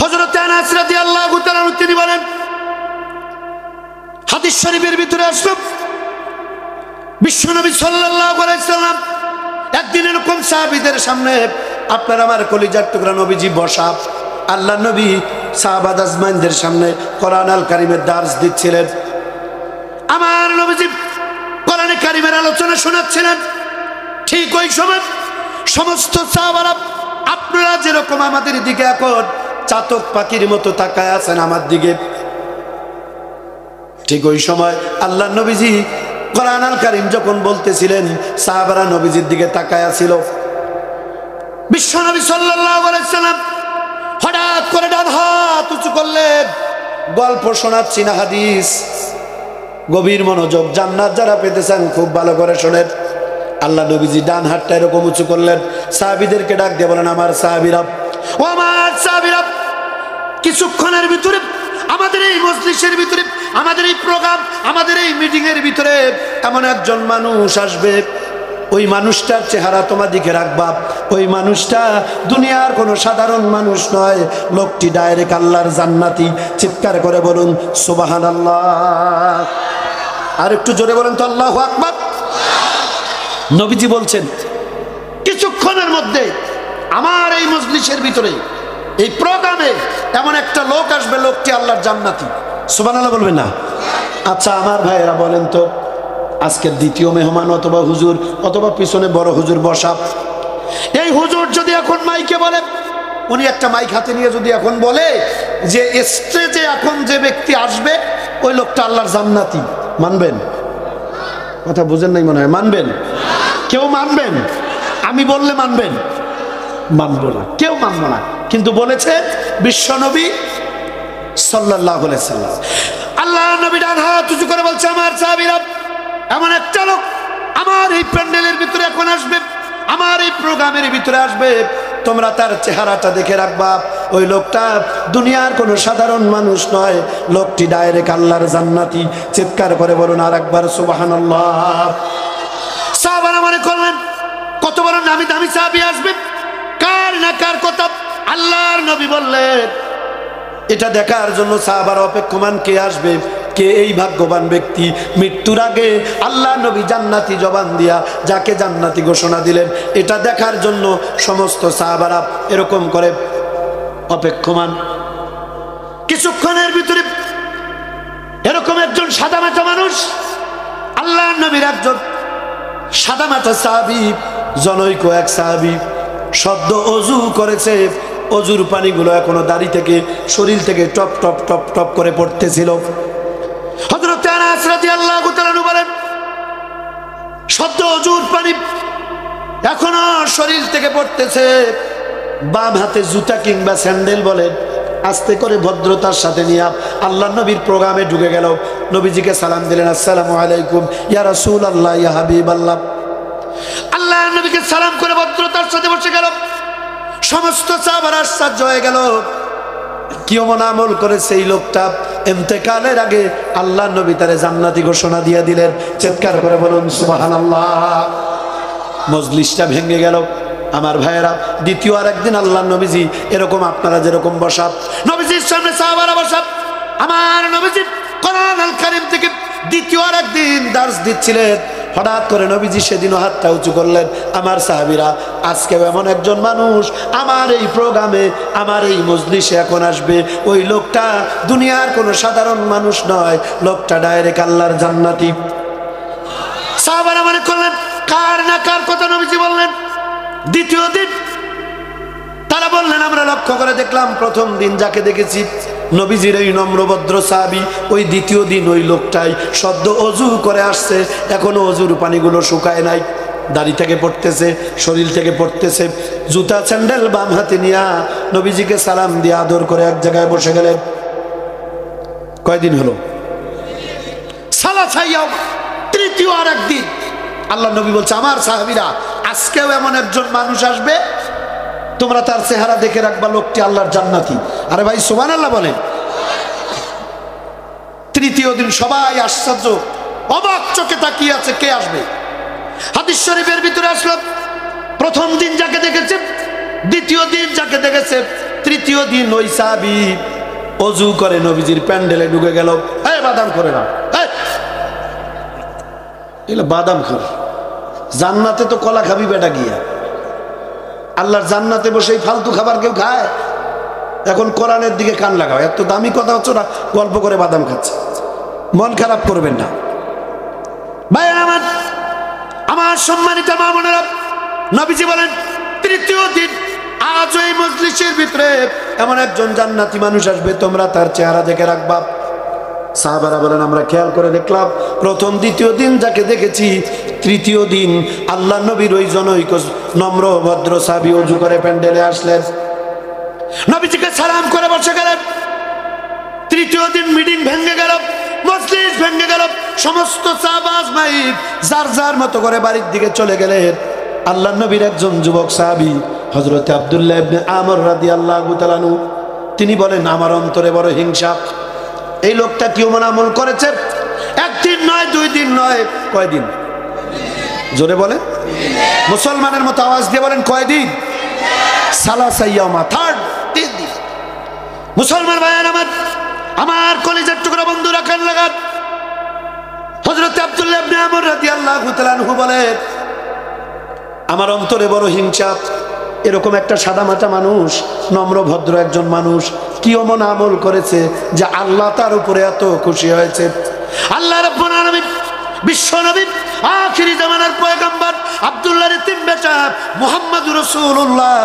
হযরত আনাস রাদিয়াল্লাহু তাআলা তিনি বলেন, হাদিস শরীফের ভিতরে আসলো বিশ্বনবী সাল্লাল্লাহু আলাইহি সাল্লাম একদিন এরকম সাহাবীদের সামনে, আপনার আমার কলিজার টুকরা নবীজি বসা, আল্লাহ নবী সাহাবা আজমাইনদের সামনে কোরআন আল কারীমের দার্স দিচ্ছিলেন। আমার নবীজি কোরআনে কারীমের আলোচনা শোনাচ্ছিলেন। ঠিক ওই সময় সমস্ত সাহাবারা আপনারা যেরকম আমাদের দিকে এখন চাতক পাখির মতো তাকায় আছেন আমার দিকে, ঠিক ওই সময় আল্লাহ নবীজি কোরআন আল কারীম যখন বলতেছিলেন সাহাবারা নবীজির দিকে তাকায় ছিল। বিশ্বনবী সাল্লাল্লাহু আলাইহি সাল্লাম হঠাৎ করে ডান হাত উঁচু করলেন। গল্প শোনাচ্ছি না, হাদিস, গভীর মনোযোগ। জান্নাত যারা পেতেছেন খুব ভালো করে শোনেন। আল্লাহ নবীজি ডান হাতটা এরকম উঁচু করলেন, সাহাবীদেরকে ডাক দিয়ে বলেন, আমার সাহাবীরা, ও আমার সাহাবীরা, কিছুক্ষণের ভিতরে আমাদের এই মজলিসের ভিতরে, আমাদের এই প্রোগ্রাম, আমাদের এই মিটিং এর ভিতরে এমন একজন মানুষ আসবে, ওই মানুষটার চেহারা তোমার দিকে রাখবা। ওই মানুষটা দুনিয়ার কোনো সাধারণ মানুষ নয়, লোকটি ডাইরেক্ট আল্লাহর জান্নাতি। চিৎকার করে বলুন সুবহানাল্লাহ। আর একটু জোরে বলেন তো আল্লাহু আকবার। নবীজি বলছেন কিছুক্ষণের মধ্যে আমার এই মজলিসের ভিতরে, এই প্রোগ্রামে এমন একটা লোক আসবে, লোকটি আল্লাহর জান্নাতি। সুবহানাল্লাহ বলবেন না? আচ্ছা আমার ভাইয়েরা বলেন তো, আজকের দ্বিতীয় মেহমান অথবা হুজুর অথবা পিছনে বড় হুজুর বসা, এই হুজুর যদি এখন মাইকে বলে, উনি একটা মাইক হাতে নিয়ে যদি এখন বলে যে স্টেজে এখন যে ব্যক্তি আসবে ওই লোকটা আল্লাহর জান্নাতি, মানবেন? কথা বুঝেন নাই মনে হয়। মানবেন? কেউ মানবেন? আমি বললে মানবেন? মানবো না, কেউ মানবো না। কিন্তু বলেছে বিশ্বনবী সাল্লাল্লাহু আলাইহি সাল্লাম। আল্লাহ নবী ডান হাত উঁচু করে বলছে, আমার সাহাবীরা, এমন একটা লোক আমার এই প্যান্ডেলের ভিতরে এখন আসবে, আমার এই প্রোগ্রামের ভিতরে আসবে, তোমরা তার চেহারাটা দেখে রাখবা। ওই লোকটা দুনিয়ার কোনো সাধারণ মানুষ নয়, লোকটি ডাইরেক্ট আল্লাহর জান্নাতি। চিৎকার করে বলুন আর একবার সুবহানাল্লাহ। সাহাবারা মনে করলেন কত বড় নামি দামি সাহাবী আসবে, কার না কার কথা আল্লাহর নবী বললেন। এটা দেখার জন্য সাহাবারা অপেক্ষমান, কে আসবে, কে এই ভাগ্যবান ব্যক্তি। মৃত্যুর আগে আল্লাহ নবী জান্নাতি জবান দিয়া যাকে জান্নাতি ঘোষণা দিলেন, এটা দেখার জন্য সমস্ত সাহাবারা এরকম করে অপেক্ষমান। কিছুক্ষণের ভিতরে এরকম একজন সাদামাটা মানুষ, আল্লাহ নবীর একজন সাদামাটা সাহাবী, জনৈক এক সাহাবী, সদ্য অজু করেছে, অজুর পানিগুলো এখনো দাড়ি থেকে, শরীর থেকে টপ টপ টপ টপ করে পড়তেছিল। হযরত আনাস রাদিয়াল্লাহু তাআলা বলেন, সদ্য অজুর পানি এখনো শরীর থেকে পড়তেছে, বাম হাতে জুতা কিংবা স্যান্ডেল বলেন, আস্তে করে ভদ্রতার সাথে নিয়ে আল্লাহ নবীর প্রোগ্রামে ঢুকে গেল। নবীজিকে সালাম দিলেন, আসসালামু আলাইকুম ইয়া রাসূলুল্লাহ ইয়া হাবিবাল্লাহ। আল্লাহ নবীকে সালাম করে ভদ্রতার সাথে বসে গেল। সমস্ত সাহাবারা আশ্চর্য হয়ে গেল, কি এমন আমল করেছে এই লোকটা, ইন্তেকালের আগে আল্লাহ নবী তারে জান্নাতি ঘোষণা দিয়ে দিলেন। চিৎকার করে বলুন সুবহানাল্লাহ। মজলিসটা ভেঙে গেল। আমার ভাইয়েরা, দ্বিতীয় আর একদিন আল্লাহ নবীজি এরকম আপনারা যেরকম বসা, নবীজির সামনে সাহাবারা বসা, আমার নবীজি কোরআন আল কারীম থেকে দ্বিতীয় আর একদিন দার্স দিচ্ছিলেন। হঠাৎ করে নবীজি সেদিনও হাতটা উঁচু করলেন, আমার সাহাবীরা, আজকেও এমন একজন মানুষ আমার এই প্রোগ্রামে, আমার এই মজলিসে এখন আসবে। ওই লোকটা দুনিয়ার কোনো সাধারণ মানুষ নয়, লোকটা ডাইরেক্ট আল্লাহর জান্নাতি। সাহাবারা মনে করলেন কার না কার কথা নবীজি বললেন। দ্বিতীয় দিন তারা বললেন, আমরা লক্ষ্য করে দেখলাম প্রথম দিন যাকে দেখেছি নবীজির এই নম্রভদ্র সাহাবী, ওই দ্বিতীয় দিন ওই লোকটাই সদ্য অজু করে আসছে, এখনো অজুর পানিগুলো শুকায় নাই, দাড়ি থেকে পড়তেছে, শরীর থেকে পড়তেছে, জুতা স্যান্ডেল বাম হাতে নিয়ে নবীজিকে সালাম দিয়ে আদর করে এক জায়গায় বসে গেলেন। কয়দিন হলো? সালা ছাইয়াও তৃতীয় আর একদিন আল্লাহ নবী বলছে, আমার সাহাবীরা, আজকেও এমন একজন মানুষ আসবে, তোমরা তার চেহারা দেখে রাখবা, লোকটি আল্লাহর জান্নাতি। আরে ভাই সুবহানাল্লাহ বলেন। তৃতীয় দিন সবাই আশ্চর্য, অবাক চোখে তাকিয়ে আছে, কে আসবে। হাদিস শরীফের ভিতরে আসলো, প্রথম দিন যাকে দেখেছে, দ্বিতীয় দিন যাকে দেখেছে, তৃতীয় দিন ওই সাহাবী অজু করে নবীজির প্যান্ডেলে ঢুকে গেল। এই বাদাম করে না, এগুলো বাদাম খোর। জান্নাতে তো কলা খাবি বেটা গিয়া, আল্লাহর জান্নাতে বসে ফালতু খাবার কেউ খায়? এখন কোরআনের দিকে কান লাগাও, এত দামি কথা হচ্ছে না, গল্প করে বাদাম খাচ্ছে। মন খারাপ করবেন না ভাই আমার, আমার সম্মানিত মা বোনেরা। নবীজি বলেন তৃতীয় দিন আজ ওই মজলিসের ভিতরে এমন একজন জান্নাতি মানুষ আসবে, তোমরা তার চেহারা দেখে রাখবা। সাহাবারা বলেন আমরা খেয়াল করে দেখলাম, প্রথম দ্বিতীয় দিন যাকে দেখেছি, তৃতীয় দিন আল্লাহ নবীর ওই জনৈক নম্র ভদ্র সাহাবী ওযু করে প্যান্ডেলে আসলেন, নবীজিকে সালাম করে বসে গেলেন। তৃতীয় দিন মিটিং ভেঙে গেল, মজলিস ভেঙে গেল, সমস্ত সাহাবা আজমাইন যার যার মতো করে বাড়ির দিকে চলে গেলেন। আল্লাহ নবীর একজন যুবক সাহাবী হযরত আব্দুল্লাহ ইবনে আমর রাদিয়াল্লাহু তাআলা আনহু, তিনি বলেন আমার অন্তরে বড় হিংসা, এই লোকটা কি এমন আমল করেছে, একদিন নয়, দুই দিন নয়, কয়দিন? জোরে বলে, মুসলমানের মতো আওয়াজ দিয়ে বলেন কয়দিন? সালাসা ইয়ামা, থার্ড, 3 দিন। মুসলমান ভাইয়ের আমার, আমার কলিজার টুকরা বন্ধুরা কান লাগান। হযরত আব্দুল্লাহ ইবনে আমর রাদিয়াল্লাহু তাআলা আনহু বলেন আমার অন্তরে বড় হিংসা, এরকম একটা সাদামাটা মানুষ, নম্র ভদ্র একজন মানুষ কি এমন আমল করেছে যে আল্লাহ তার উপরে এত খুশি হয়েছে। আল্লাহ রাব্বুল আলামিন বিশ্ব নবী আখিরি জামানার পয়গম্বর আব্দুল্লাহর এতিম বেটা মুহাম্মদুর রাসূলুল্লাহ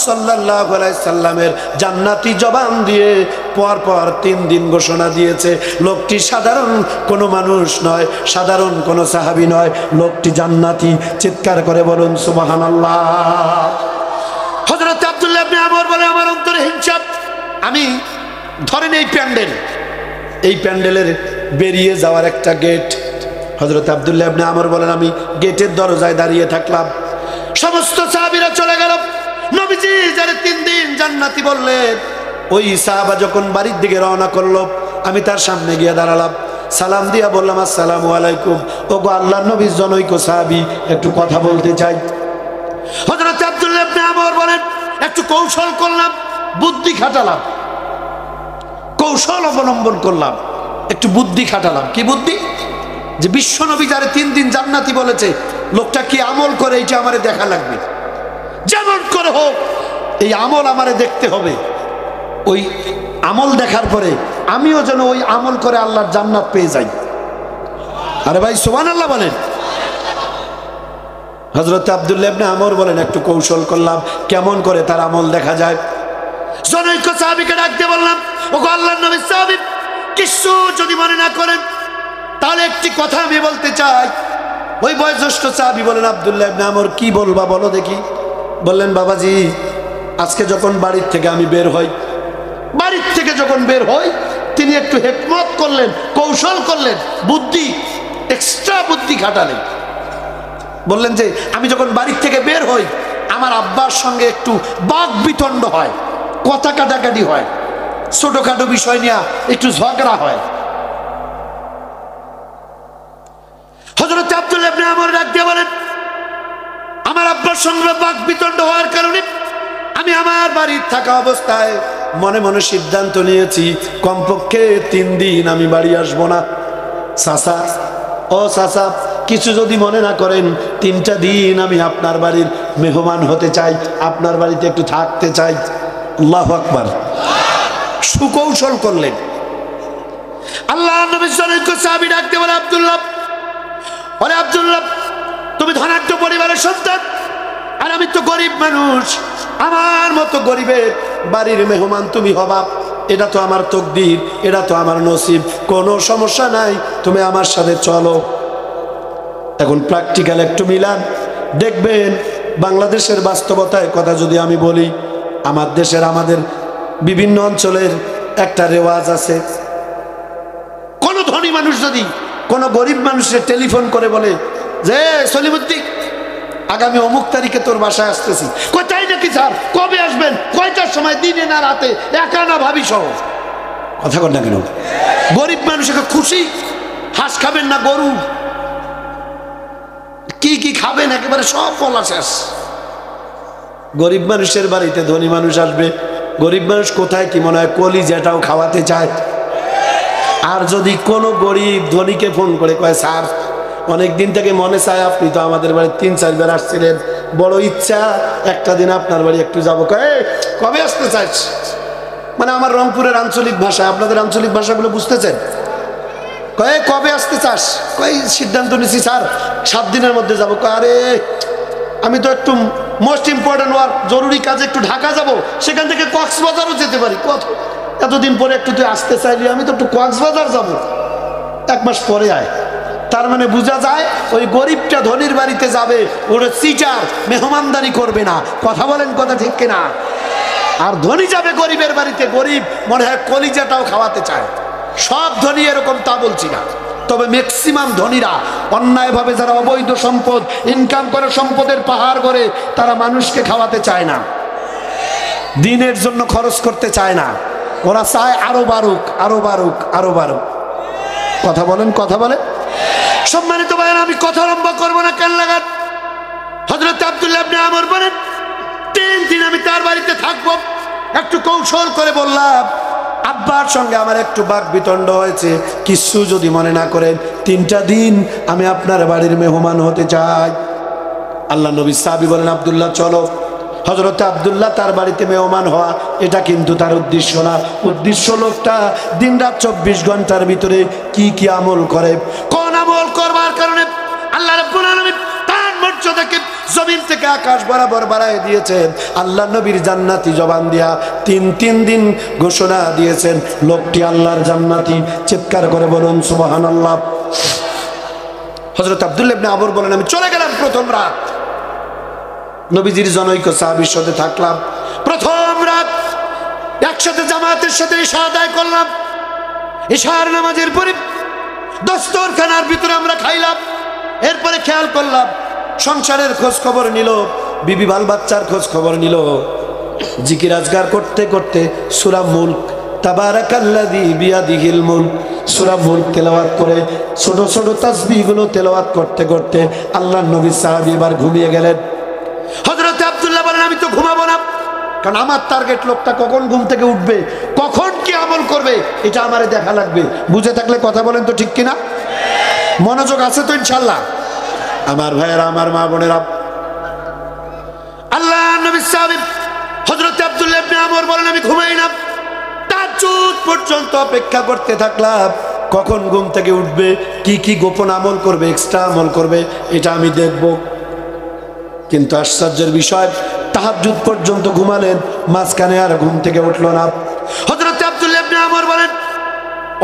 সাল্লাল্লাহু আলাইহি সাল্লামের জান্নাতি জবান দিয়ে পরপর 3 দিন ঘোষণা দিয়েছে, লোকটি সাধারণ কোনো মানুষ নয়, সাধারণ কোনো সাহাবী নয়, লোকটি জান্নাতি। চিৎকার করে বলুন সুবহানাল্লাহ। হযরত আব্দুল্লাহ ইবনে আমর বলে আমার অন্তরে হিংসা, আমি ধরেন এই প্যান্ডেলের বেরিয়ে যাওয়ার একটা গেট, হযরত আব্দুল্লাহ ইবনে আমর বলেন আমি গেটের দরজায় দাঁড়িয়ে থাকলাম, সমস্ত সাহাবীরা চলে গেল। নবীজি যারা 3 দিন জান্নাতি বললেন, ওই সাহাবা যখন বাড়ির দিকে রওনা করলো, আমি তার সামনে গিয়ে দাঁড়ালাম, সালাম দিয়া বললাম আসসালামু আলাইকুম, ওগো আল্লাহর নবীর জনৈক সাহাবী, একটু কথা বলতে চাই। হযরত আব্দুল্লাহ ইবনে আমর বলেন একটু কৌশল করলাম, বুদ্ধি খাটালাম, কৌশল অবলম্বন করলাম, একটু বুদ্ধি খাটালাম। কি বুদ্ধি? যে বিশ্ব নবী যারা 3 দিন জান্নাতি বলেছে, লোকটা কি আমল করে এটা আমারে দেখা লাগবে, যেমন করে হোক এই আমল আমারে দেখতে হবে। ওই আমল দেখার পরে আমিও যেন ওই আমল করে আল্লাহর জান্নাত পেয়ে যাই। আরে ভাই সুবহানাল্লাহ বলেন। হযরত আব্দুল্লাহ ইবনে আমর বলেন একটু কৌশল করলাম, কেমন করে তার আমল দেখা যায়। জনৈক সাহাবীকে ডাক দিয়ে বললাম, ওগো আল্লাহর নবী সাহাবী, কিছু যদি মনে না করেন তাহলে একটি কথা আমি বলতে চাই। ওই বয়োজ্যেষ্ঠ সাহাবী বলেন আব্দুল্লাহ ইবনে আমর কি বলবা বলো দেখি। বললেন বাবাজি, আজকে যখন বাড়ির থেকে আমি বের হই, বাড়ির থেকে যখন বের হই, তিনি একটু হিকমত করলেন, কৌশল করলেন, বুদ্ধি, এক্সট্রা বুদ্ধি খাটালেন। বললেন যে আমি যখন বাড়ির থেকে বের হই, আমার আব্বার সঙ্গে একটু বাক বিতণ্ড হয়, কথা কাটাকাটি হয়, ছোটখাটো বিষয় নিয়ে একটু ঝগড়া হয়। হযরত আব্দুল্লাহ ইবনে আমর ডাক দিয়ে বলেন আমার আব্বার সঙ্গে বাক বিতণ্ড হওয়ার কারণে আমি আমার বাড়ির থাকা অবস্থায় মনে মনে সিদ্ধান্ত নিয়েছি কমপক্ষে 3 দিন আমি বাড়ি আসবো না। চাচা, ও চাচা, কিছু যদি মনে না করেন, 3টা দিন আমি আপনার বাড়ির মেহমান হতে চাই, আপনার বাড়িতে একটু থাকতে চাই। আল্লাহু আকবার। সুকৌশল করলেন। আল্লাহ নবী সাল্লাল্লাহু আলাইহি সাহাবী ডাকতে বলে আব্দুল্লাহ, ওরে আব্দুল্লাহ, তুমি ধনাঢ্য পরিবারের সন্তান আর আমি তো গরিব মানুষ, আমার মতো গরিবের বাড়ির মেহমান তুমি হবা, এটা তো আমার তকদির, এটা তো আমার নসিব, কোনো সমস্যা নাই, তুমি আমার সাথে চলো। এখন প্র্যাকটিক্যাল একটু মিলান, দেখবেন বাংলাদেশের বাস্তবতায় কথা যদি আমি বলি, আমার দেশের আমাদের বিভিন্ন অঞ্চলের একটা রেওয়াজ আছে, কোন ধনী মানুষ যদি কোন গরিব মানুষের টেলিফোন করে বলে যে সলিমুদ্দিন, আগামী অমুক তারিখে তোর বাসায় আসতেছি, কোথায় নাকি স্যার, কবে আসবেন, কয়টার সময়, দিনে না রাতে, একা না ভাবি সহ, কথা কর না কেন? গরিব মানুষ খুশি, হাঁস খাবেন না গরু, কি কি খাবেন একেবারে সব বলা শেষ। গরিব মানুষের বাড়িতে ধনী মানুষ আসবে, গরিব মানুষ কোথায় কি মনে হয় কলিজাটাও খাওয়াতে চায়। আর যদি কোনো গরিব ধনীকে ফোন করে কয় স্যার অনেক দিন থেকে মনে চায় আপনি তো আমাদের বাড়ি 3-4 বার আসছিলেন, বড় ইচ্ছা একটা দিন আপনার বাড়ি একটু যাবো, কয় কবে আসতে চাইছ? মানে আমার রংপুরের আঞ্চলিক ভাষা, আপনাদের আঞ্চলিক ভাষাগুলো বুঝতেছেন? কয় কবে আসতে চাস? কয় সিদ্ধান্ত নিছি স্যার 7 দিনের মধ্যে যাবো। কয় আরে আমি তো একটু মোস্ট ইম্পর্টেন্ট ওয়ার্ক জরুরি কাজে একটু ঢাকা যাব, সেখান থেকে কক্সবাজারও যেতে পারি, কত এতদিন পরে একটু তুই আসতে চাইলি, আমি তো একটু কক্সবাজার যাব, 1 মাস পরে আয়। তার মানে বোঝা যায় ওই গরিবটা ধনীর বাড়িতে যাবে, ওর সিটার মেহমানদারি করবে না। কথা বলেন, কথা ঠিক কিনা? আর ধনী যাবে গরিবের বাড়িতে, গরিব মনে হয় কলিজাটাও খাওয়াতে চায়। সব ধনী এরকম তা বলছি না, তবে ম্যাক্সিমাম ধনীরা অন্যায়ভাবে যারা অবৈধ সম্পদ ইনকাম করে, সম্পদের পাহাড় করে, তারা মানুষকে খাওয়াতে চায় না, দিনের জন্য খরচ করতে চায় না। ওরা চায় আরো বাড়ুক, আরো বাড়ুক, আরো বাড়ুক। কথা বলেন, কথা বলেন। সম্মানিত ভাইয়ের, আমি কথা লম্বা করবো না, কেন লাগান। হযরত আব্দুল্লাহ ইবনে আমর বলেন 3 দিন আমি তার বাড়িতে থাকবো। একটু কৌশল করে বললাম আব্বার সঙ্গে আমার একটু বাক বিতণ্ড হয়েছে, কিছু যদি মনে না করেন 3টা দিন আমি আপনার বাড়ির মেহমান হতে চাই। আল্লাহ নবী সাহাবী বলেন আব্দুল্লাহ চলো। হযরত আব্দুল্লাহ তার বাড়িতে মেহমান হওয়া এটা কিন্তু তার উদ্দেশ্য না। উদ্দেশ্য লোকটা দিনরাত 24 ঘন্টার ভিতরে কি কি আমল করে, কোন আমল করবার কারণে আল্লাহ রাব্বুল আলামিন তার মর্যাদাকে জমিন থেকে আকাশ বরাবর বাড়ায় দিয়েছেন। আল্লাহ নবীর জান্নাতি জবান দিয়া 3 দিন ঘোষণা দিয়েছেন লোকটি আল্লাহর জান্নাতি। চিৎকার করে বলুন সুবহানাল্লাহ। হযরত আব্দুল্লাহ ইবনে আমর বলেন আমি চলে গেলাম প্রথম রাত, নবীজির জনৈক সাহাবীর সাথে থাকলাম। প্রথম রাত একসাথে জামাতের সাথে ইশা আদায় করলাম। ইশার নামাজের পরে দস্তরখানার ভিতরে আমরা খাইলাম। এরপরে খেয়াল করলাম সংসারের খোঁজ খবর নিল, বিবি বাল বাচ্চার খোঁজ খবর নিল। জিকির আজগার করতে করতে সূরা মুলক, তাবারাকাল্লাযী বিয়াদিহিল মুলক, সূরা মুলক তেলাওয়াত করে ছোট ছোট তাসবিহগুলো তেলাওয়াত করতে করতে আল্লাহর নবী সাহাবী এবার ঘুমিয়ে গেলেন। হযরত আব্দুল্লাহ বলেন আমি তো ঘুমাবো না, কারণ আমার টার্গেট লোকটা কখন ঘুম থেকে উঠবে, কখন কি আমল করবে, এটা আমারে দেখা লাগবে। বুঝে থাকলে কথা বলেন তো ঠিক কিনা? মনোযোগ আছে তো ইনশাআল্লাহ? আমার ভাইয়েরা, আমার মা বোনেরা, আল্লাহ নবী সাহাবী হযরত আব্দুল্লাহ ইবনে আমর বলেন আমি ঘুমাই না, তাহাজ্জুদ পর্যন্ত অপেক্ষা করতে থাকলাম কখন ঘুম থেকে উঠবে, কি কি গোপন আমল করবে, এক্সট্রা আমল করবে, এটা আমি দেখব। কিন্তু আশ্চর্যের বিষয় তাহাজ্জুদ পর্যন্ত ঘুমালেন, মাঝখানে আর ঘুম থেকে উঠল না। হযরত আব্দুল্লাহ ইবনে আমর বলেন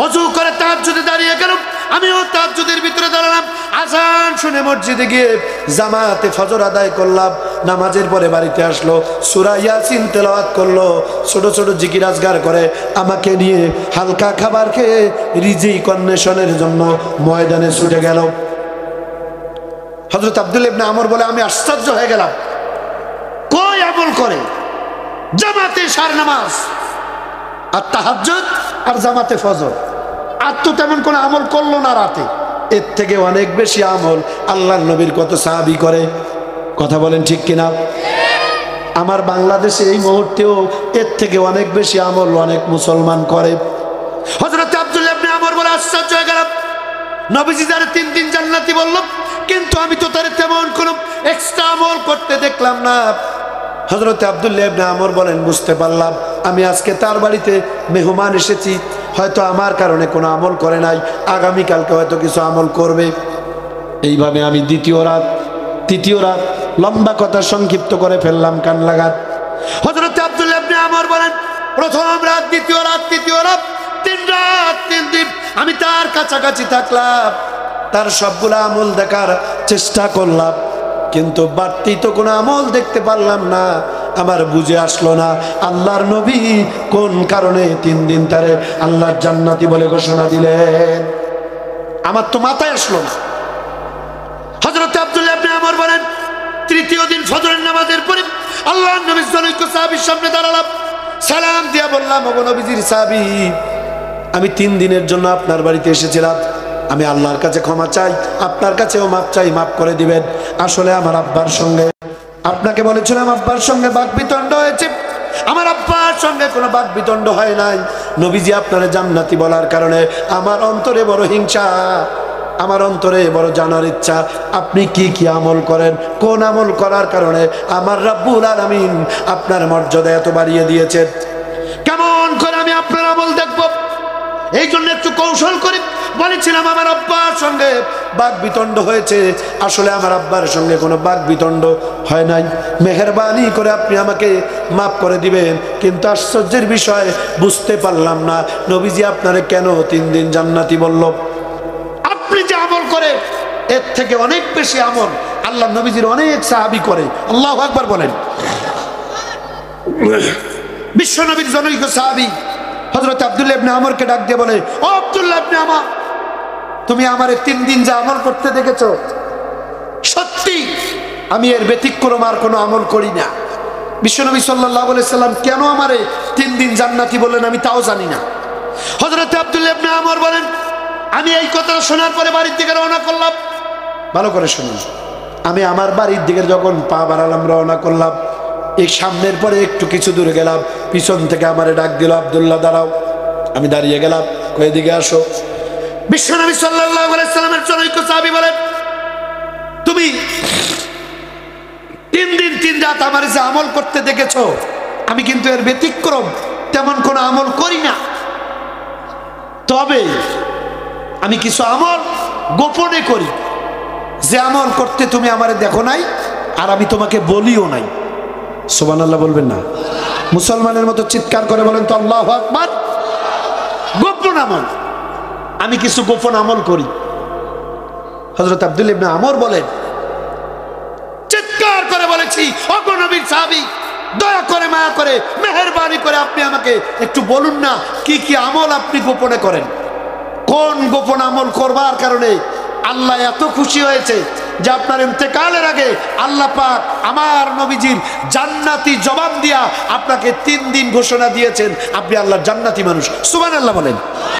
ওযু করে তাহাজ্জুদে দাঁড়িয়ে গেল, আমিও তাহাজ্জুদের ভিতরে দাঁড়ালাম। আযান শুনে মসজিদে গিয়ে জামাতে ফজর আদায় করলাম। নামাজের পরে বাড়িতে আসলো, সূরা ইয়াসিন তেলাওয়াত করলো, ছোট ছোট জিকির আজগার করে আমাকে নিয়ে হালকা খাবার খেয়ে রিজিক অন্বেষণের জন্য ময়দানে ছুটে গেল। হযরত আব্দুল্লাহ ইবনে আমর বলে আমি আশ্চর্য হয়ে গেলাম, কই আমল করে, জামাতে ইশার নামাজ আর তাহাজ্জুদ আর জামাতে ফজর, আর তো তেমন কোনো আমল করলো না রাতে। এর থেকে অনেক বেশি আমল আল্লাহর নবীর কত সাহাবী করে। কথা বলেন ঠিক কিনা? আমার বাংলাদেশে এই মুহূর্তেও এর থেকে অনেক বেশি আমল অনেক মুসলমান করে। হযরত আব্দুল্লাহ ইবনে আমর বলে আশ্চর্য হয়ে গেলাম, নবীজি যারা 3 দিন জান্নাতি বলল, কিন্তু আমি তো তার তেমন কোনো এক্সট্রা আমল করতে দেখলাম না। হযরত আব্দুল্লাহ ইবনে আমর বলেন বুঝতে পারলাম আমি আজকে তার বাড়িতে মেহমান এসেছি, হয়তো আমার কারণে কোনো আমল করে নাই, আগামীকালকে হয়তো কিছু আমল করবে। এইভাবে আমি তৃতীয় রাত লম্বা কথা সংক্ষিপ্ত করে ফেললাম কান লাগাত। হযরত আব্দুল্লাহ ইবনে আমর বলেন প্রথম রাত, দ্বিতীয় রাত, তৃতীয় রাত, 3 রাত 3 দিন আমি তার কাছাকাছি থাকলাম, তার সবগুলো আমল দেখার চেষ্টা করলাম, কিন্তু বাড়তি তো কোনো আমল দেখতে পারলাম না। আমার বুঝে আসলো না আল্লাহর নবী কোন কারণে 3 দিন তারে আল্লাহর জান্নাতি বলে ঘোষণা দিলেন, আমার তো মাথায় আসলো না। হযরত আব্দুল্লাহ ইবনে আমর বলেন তৃতীয় দিন ফজরের নামাজের পরে আল্লাহর নবীর জনৈক সাহাবীর সামনে দাঁড়ালাম, সালাম দিয়া বললাম ওগো নবীজির সাহাবী, আমি 3 দিনের জন্য আপনার বাড়িতে এসেছিলাম, আমি আল্লাহর কাছে ক্ষমা চাই, আপনার কাছেও মাপ চাই, মাফ করে দিবেন। আসলে আমার আব্বার সঙ্গে, আপনাকে বলেছিলাম আব্বার সঙ্গে বাকবিতণ্ড হয়েছে, আমার আব্বার সঙ্গে কোনো বাকবিতণ্ড হয় নাই। নবীজি আপনারা জান্নাতি বলার কারণে আমার অন্তরে বড় হিংসা, আমার অন্তরে বড় জানার ইচ্ছা আপনি কি কি আমল করেন, কোন আমল করার কারণে আমার রব্বুল আলামিন আপনার মর্যাদা এত বাড়িয়ে দিয়েছেন। কেমন করে আমি আপনার আমল দেখব, এই জন্য একটু কৌশল করে বলেছিলাম আমার আব্বার সঙ্গে বাকবিতণ্ড হয়েছে। আসলে আমার আব্বার সঙ্গে কোনো বাকবিতণ্ড হয় নাই। মেহেরবানি করে আপনি আমাকে মাফ করে দিবেন। কিন্তু আশ্চর্যের বিষয় বুঝতে পারলাম না নবীজি আপনারে কেন 3 দিন জান্নাতি বলল। আপনি যে আমল করে এর থেকে অনেক বেশি আমল আল্লাহ নবীজির অনেক সাহাবী করে। আল্লাহু আকবার বলেন। বিশ্ব নবীর জনৈক সাহাবী হযরত আব্দুল্লাহ ইবনে আমরকে ডাক দিয়ে বলে, ও আব্দুল্লাহ ইবনে আমর, তুমি আমারে 3 দিন যে আমল করতে দেখেছো, সত্যি আমি এর ব্যতিক্রম আর কোনো আমল করি না। বিশ্বনবী সাল্লাল্লাহু আলাইহি সাল্লাম কেন আমারে 3 দিন জান্নাতি বললেন আমি তাও জানি না। হযরত আব্দুল্লাহ ইবনে আমর বলেন, আমি এই কথা শোনার পরে বাড়ির দিকে রওনা করলাম। ভালো করে শুনুন, আমি আমার বাড়ির দিকে যখন পা বাড়ালাম, রওনা করলাম, এই সামনের পরে একটু কিছু দূরে গেলাম, পিছন থেকে আমারে ডাক দিল, আব্দুল্লাহ দাঁড়াও। আমি দাঁড়িয়ে গেলাম, কই দিকে আসো। বিশ্বনবী সাল্লাল্লাহু আলাইহি সাল্লামের জনৈক সাহাবী বলেন, তুমি 3 দিন 3 রাত আমার যে আমল করতে দেখেছো, আমি কিন্তু এর ব্যতিক্রম তেমন কোনো আমল করি না। তবে আমি কিছু আমল গোপনে করি, যে আমল করতে তুমি আমারে দেখো নাই আর আমি তোমাকে বলিও নাই। সুবহানাল্লাহ বলবেন না? মুসলমানের মতো চিৎকার করে বলেন তো আল্লাহু আকবার। গোপন আমল, আমি কিছু গোপন আমল করি। হযরত আব্দুল্লাহ ইবনে আমর বলেন, চিৎকার করে বলেছি, ওগো নবীর সাহাবী, দয়া করে মায়া করে মেহেরবানি করে আপনি আমাকে একটু বলুন না কি কি আমল আপনি গোপনে করেন। কোন গোপন আমল করবার কারণে আল্লাহ এত খুশি হয়েছে যে আপনার ইন্তেকালের আগে আল্লাহ পাক আমার নবীজির জান্নাতি জবাব দিয়া আপনাকে 3 দিন ঘোষণা দিয়েছেন আপনি আল্লাহর জান্নাতি মানুষ। সুবহানাল্লাহ বলেন।